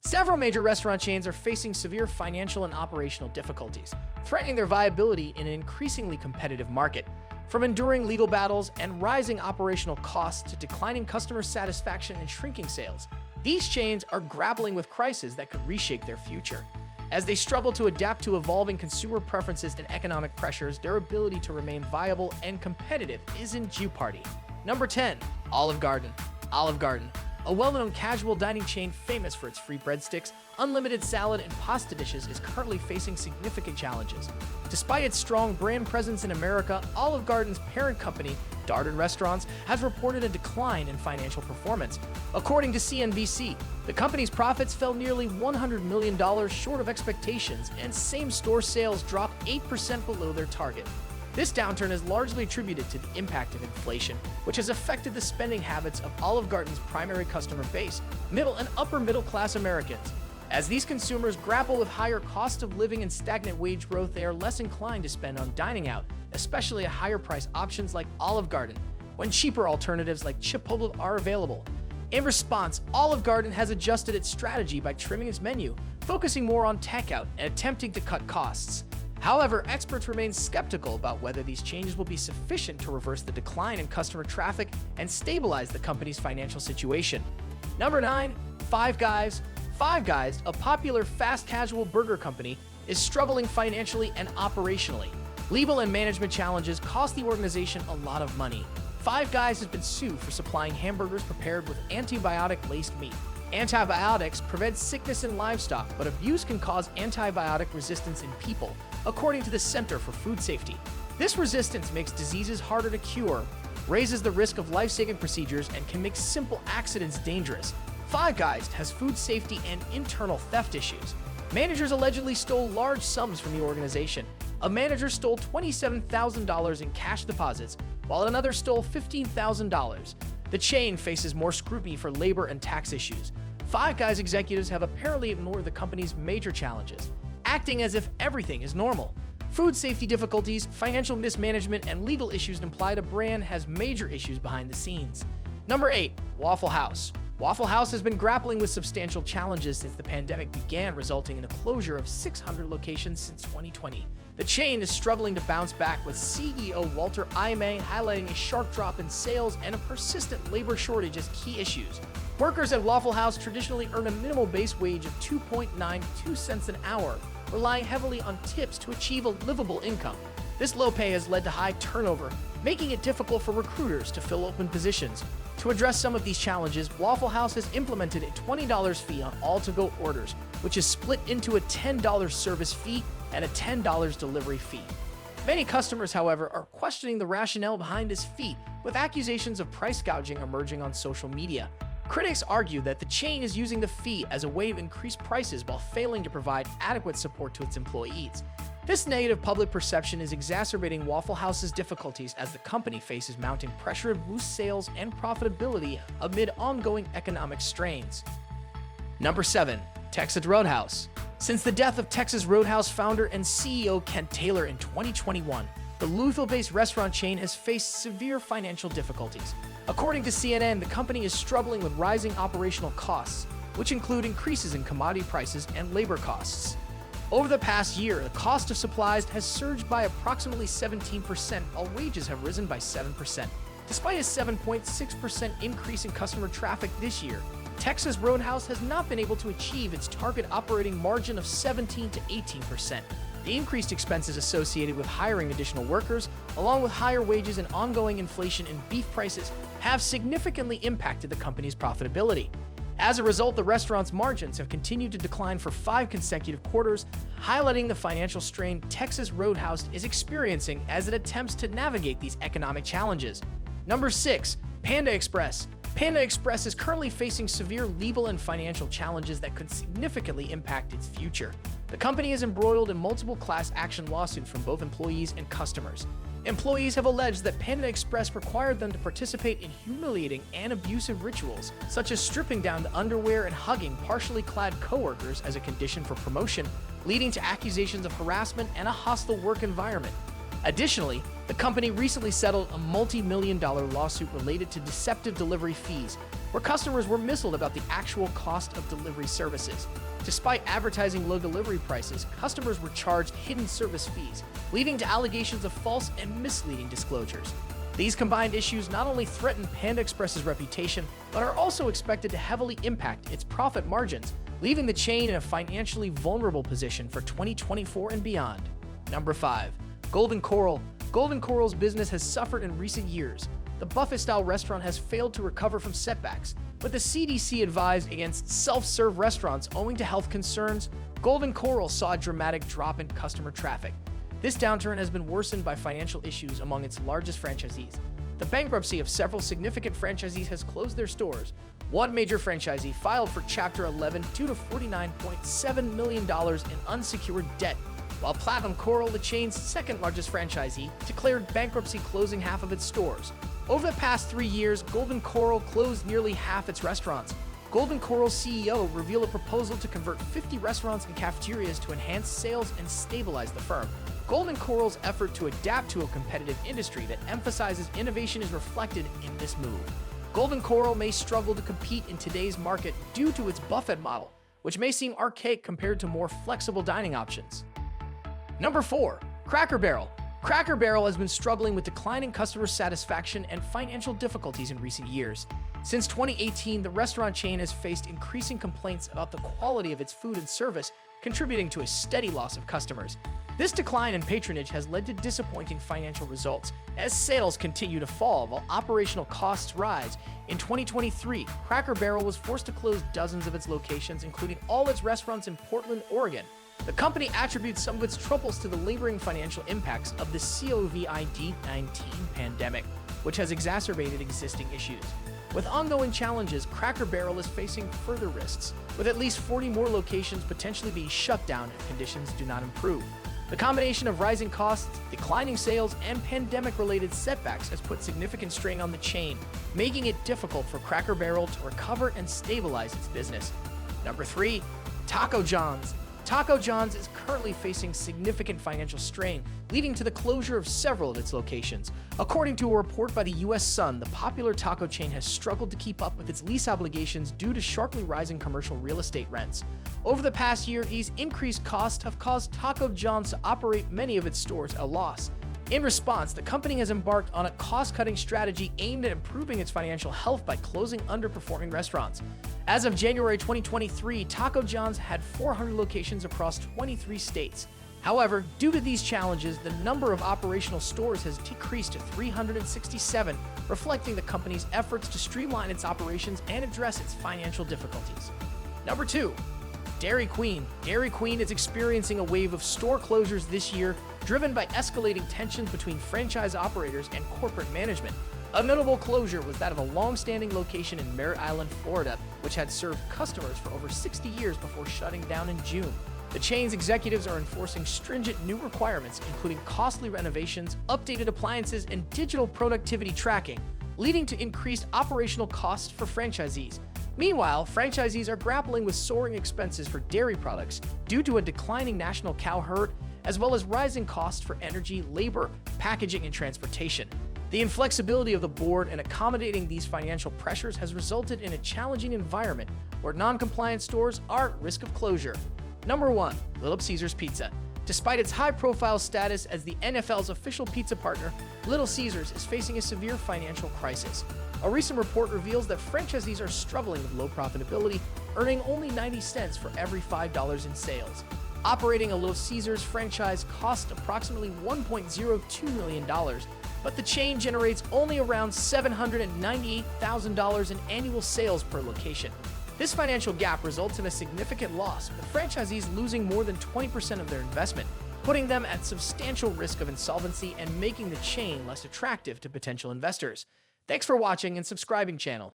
Several major restaurant chains are facing severe financial and operational difficulties, threatening their viability in an increasingly competitive market. From enduring legal battles and rising operational costs to declining customer satisfaction and shrinking sales, these chains are grappling with crises that could reshape their future. As they struggle to adapt to evolving consumer preferences and economic pressures, their ability to remain viable and competitive is in jeopardy. Number 10. Olive Garden. Olive Garden, a well-known casual dining chain famous for its free breadsticks, unlimited salad, and pasta dishes, is currently facing significant challenges. Despite its strong brand presence in America, Olive Garden's parent company, Darden Restaurants, has reported a decline in financial performance. According to CNBC, the company's profits fell nearly $100 million short of expectations, and same-store sales dropped 8% below their target. This downturn is largely attributed to the impact of inflation, which has affected the spending habits of Olive Garden's primary customer base, middle and upper middle-class Americans. As these consumers grapple with higher cost of living and stagnant wage growth, they are less inclined to spend on dining out, especially at higher-priced options like Olive Garden, when cheaper alternatives like Chipotle are available. In response, Olive Garden has adjusted its strategy by trimming its menu, focusing more on takeout and attempting to cut costs. However, experts remain skeptical about whether these changes will be sufficient to reverse the decline in customer traffic and stabilize the company's financial situation. Number 9. Five Guys. Five Guys, a popular fast casual burger company, is struggling financially and operationally. Legal and management challenges cost the organization a lot of money. Five Guys has been sued for supplying hamburgers prepared with antibiotic-laced meat. Antibiotics prevent sickness in livestock, but abuse can cause antibiotic resistance in people, according to the Center for Food Safety. This resistance makes diseases harder to cure, raises the risk of life-saving procedures, and can make simple accidents dangerous. Five Guys has food safety and internal theft issues. Managers allegedly stole large sums from the organization. A manager stole $27,000 in cash deposits, while another stole $15,000. The chain faces more scrutiny for labor and tax issues. Five Guys executives have apparently ignored the company's major challenges, acting as if everything is normal. Food safety difficulties, financial mismanagement, and legal issues imply the brand has major issues behind the scenes. Number 8. Waffle House. Waffle House has been grappling with substantial challenges since the pandemic began, resulting in a closure of 600 locations since 2020. The chain is struggling to bounce back, with CEO Walter Aime highlighting a sharp drop in sales and a persistent labor shortage as key issues. Workers at Waffle House traditionally earn a minimal base wage of 2.92 cents an hour, relying heavily on tips to achieve a livable income. This low pay has led to high turnover, making it difficult for recruiters to fill open positions. To address some of these challenges, Waffle House has implemented a $20 fee on all to-go orders, which is split into a $10 service fee and a $10 delivery fee. Many customers, however, are questioning the rationale behind this fee, with accusations of price gouging emerging on social media. Critics argue that the chain is using the fee as a way to increase prices while failing to provide adequate support to its employees. This negative public perception is exacerbating Waffle House's difficulties as the company faces mounting pressure to boost sales and profitability amid ongoing economic strains. Number 7. Texas Roadhouse. Since the death of Texas Roadhouse founder and CEO Kent Taylor in 2021, the Louisville-based restaurant chain has faced severe financial difficulties. According to CNN, the company is struggling with rising operational costs, which include increases in commodity prices and labor costs. Over the past year, the cost of supplies has surged by approximately 17%, while wages have risen by 7%. Despite a 7.6% increase in customer traffic this year, Texas Roadhouse has not been able to achieve its target operating margin of 17 to 18%. The increased expenses associated with hiring additional workers, along with higher wages and ongoing inflation in beef prices, have significantly impacted the company's profitability. As a result, the restaurant's margins have continued to decline for 5 consecutive quarters, highlighting the financial strain Texas Roadhouse is experiencing as it attempts to navigate these economic challenges. Number 6. Panda Express. Panda Express is currently facing severe legal and financial challenges that could significantly impact its future. The company is embroiled in multiple class action lawsuits from both employees and customers. Employees have alleged that Panda Express required them to participate in humiliating and abusive rituals, such as stripping down the underwear and hugging partially clad coworkers as a condition for promotion, leading to accusations of harassment and a hostile work environment. Additionally, the company recently settled a multi-million-dollar lawsuit related to deceptive delivery fees, where customers were misled about the actual cost of delivery services. Despite advertising low delivery prices, customers were charged hidden service fees, leading to allegations of false and misleading disclosures. These combined issues not only threaten Panda Express's reputation, but are also expected to heavily impact its profit margins, leaving the chain in a financially vulnerable position for 2024 and beyond. Number 5. Golden Corral. Golden Corral's business has suffered in recent years. The buffet-style restaurant has failed to recover from setbacks, but the CDC advised against self-serve restaurants owing to health concerns. Golden Corral saw a dramatic drop in customer traffic. This downturn has been worsened by financial issues among its largest franchisees. The bankruptcy of several significant franchisees has closed their stores. One major franchisee filed for Chapter 11 due to $49.7 million in unsecured debt, while Platinum Coral, the chain's second-largest franchisee, declared bankruptcy, closing half of its stores. Over the past 3 years, Golden Corral closed nearly half its restaurants. Golden Coral's CEO revealed a proposal to convert 50 restaurants and cafeterias to enhance sales and stabilize the firm. Golden Coral's effort to adapt to a competitive industry that emphasizes innovation is reflected in this move. Golden Corral may struggle to compete in today's market due to its buffet model, which may seem archaic compared to more flexible dining options. Number 4. Cracker Barrel. Cracker Barrel has been struggling with declining customer satisfaction and financial difficulties in recent years. Since 2018, the restaurant chain has faced increasing complaints about the quality of its food and service, contributing to a steady loss of customers. This decline in patronage has led to disappointing financial results as sales continue to fall while operational costs rise. In 2023, Cracker Barrel was forced to close dozens of its locations, including all its restaurants in Portland, Oregon. The company attributes some of its troubles to the lingering financial impacts of the COVID-19 pandemic, which has exacerbated existing issues. With ongoing challenges, Cracker Barrel is facing further risks, with at least 40 more locations potentially being shut down if conditions do not improve. The combination of rising costs, declining sales, and pandemic-related setbacks has put significant strain on the chain, making it difficult for Cracker Barrel to recover and stabilize its business. Number 3. Taco John's. Taco John's is currently facing significant financial strain, leading to the closure of several of its locations. According to a report by the U.S. Sun, the popular taco chain has struggled to keep up with its lease obligations due to sharply rising commercial real estate rents. Over the past year, these increased costs have caused Taco John's to operate many of its stores at a loss. In response, the company has embarked on a cost-cutting strategy aimed at improving its financial health by closing underperforming restaurants. As of January 2023, Taco John's had 400 locations across 23 states. However, due to these challenges, the number of operational stores has decreased to 367, reflecting the company's efforts to streamline its operations and address its financial difficulties. Number 2. Dairy Queen. Dairy Queen is experiencing a wave of store closures this year, driven by escalating tensions between franchise operators and corporate management. A notable closure was that of a long-standing location in Merritt Island, Florida, which had served customers for over 60 years before shutting down in June. The chain's executives are enforcing stringent new requirements, including costly renovations, updated appliances, and digital productivity tracking, leading to increased operational costs for franchisees. Meanwhile, franchisees are grappling with soaring expenses for dairy products due to a declining national cow herd, as well as rising costs for energy, labor, packaging, and transportation. The inflexibility of the board in accommodating these financial pressures has resulted in a challenging environment where non-compliant stores are at risk of closure. Number 1. Little Caesars Pizza. Despite its high-profile status as the NFL's official pizza partner, Little Caesars is facing a severe financial crisis. A recent report reveals that franchisees are struggling with low profitability, earning only 90 cents for every $5 in sales. Operating a Little Caesars franchise costs approximately $1.02 million, but the chain generates only around $798,000 in annual sales per location. This financial gap results in a significant loss, with franchisees losing more than 20% of their investment, putting them at substantial risk of insolvency and making the chain less attractive to potential investors. Thanks for watching and subscribing channel.